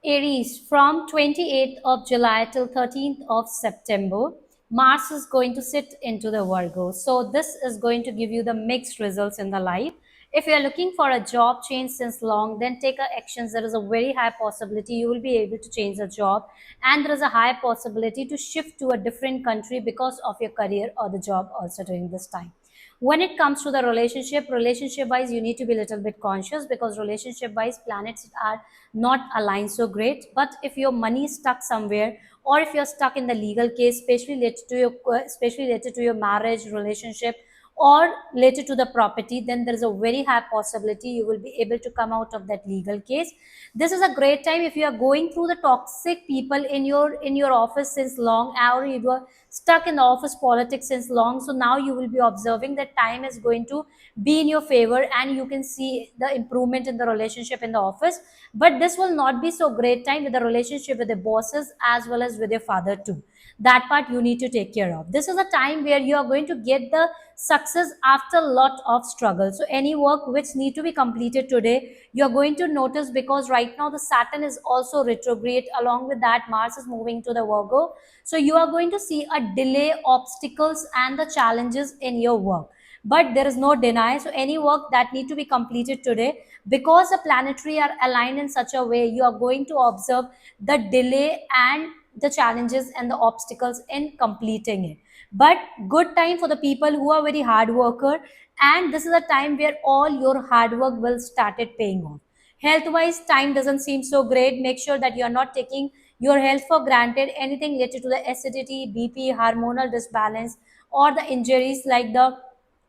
Aries, from 28th of July till 13th of September, Mars is going to sit into the Virgo. So this is going to give you the mixed results in the life. If you are looking for a job change since long, then take actions. There is a very high possibility you will be able to change the job, and there is a high possibility to shift to a different country because of your career or the job also during this time. When it comes to the relationship wise, you need to be a little bit conscious because relationship wise planets are not aligned so great. But if your money is stuck somewhere, or if you're stuck in the legal case, especially related to your marriage relationship, or related to the property, then there is a very high possibility you will be able to come out of that legal case. This is a great time if you are going through the toxic people in your office since long, or you were stuck in the office politics since long. So now you will be observing that time is going to be in your favor, and you can see the improvement in the relationship in the office. But this will not be so great time with the relationship with the bosses as well as with your father too. That part you need to take care of. This is a time where you are going to get the success after a lot of struggle. So any work which need to be completed today, you are going to notice, because right now the Saturn is also retrograde. Along with that, Mars is moving to the Virgo. So you are going to see a delay, obstacles, and the challenges in your work. But there is no deny. So any work that need to be completed today, because the planetary are aligned in such a way, you are going to observe the delay and the challenges and the obstacles in completing it. But good time for the people who are very hard worker, and this is a time where all your hard work will started paying off. Health wise, time doesn't seem so great. Make sure that you are not taking your health for granted. Anything related to the acidity, BP, hormonal disbalance, or the injuries like the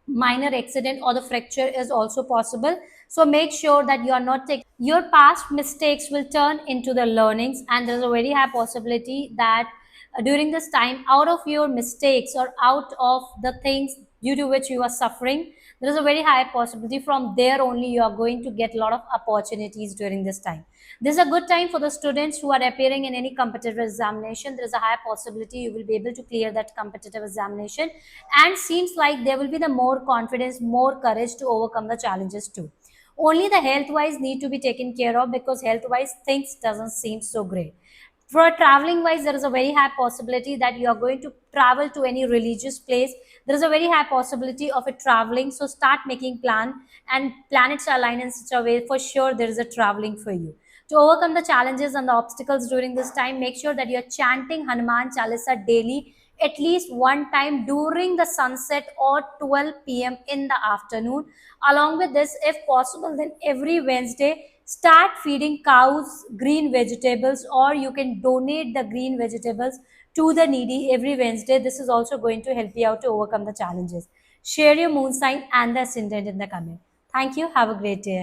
minor accident or the fracture is also possible. So make sure that you are not taking your past mistakes will turn into the learnings, and there's a very high possibility that during this time, out of your mistakes or out of the things due to which you are suffering, there is a very high possibility from there only you are going to get a lot of opportunities during this time. This is a good time for the students who are appearing in any competitive examination. There is a high possibility you will be able to clear that competitive examination, and seems like there will be the more confidence, more courage to overcome the challenges too. Only the health wise need to be taken care of, because health wise things doesn't seem so great. For traveling wise, there is a very high possibility that you are going to travel to any religious place. There is a very high possibility of it traveling. So start making plan, and planets are aligned in such a way, for sure there is a traveling for you. To overcome the challenges and the obstacles during this time, make sure that you are chanting Hanuman Chalisa daily, at least one time during the sunset or 12 p.m. in the afternoon. Along with this, if possible, then every Wednesday, start feeding cows green vegetables, or you can donate the green vegetables to the needy every Wednesday. This is also going to help you out to overcome the challenges. Share your moon sign and the ascendant in the comment. Thank you. Have a great day.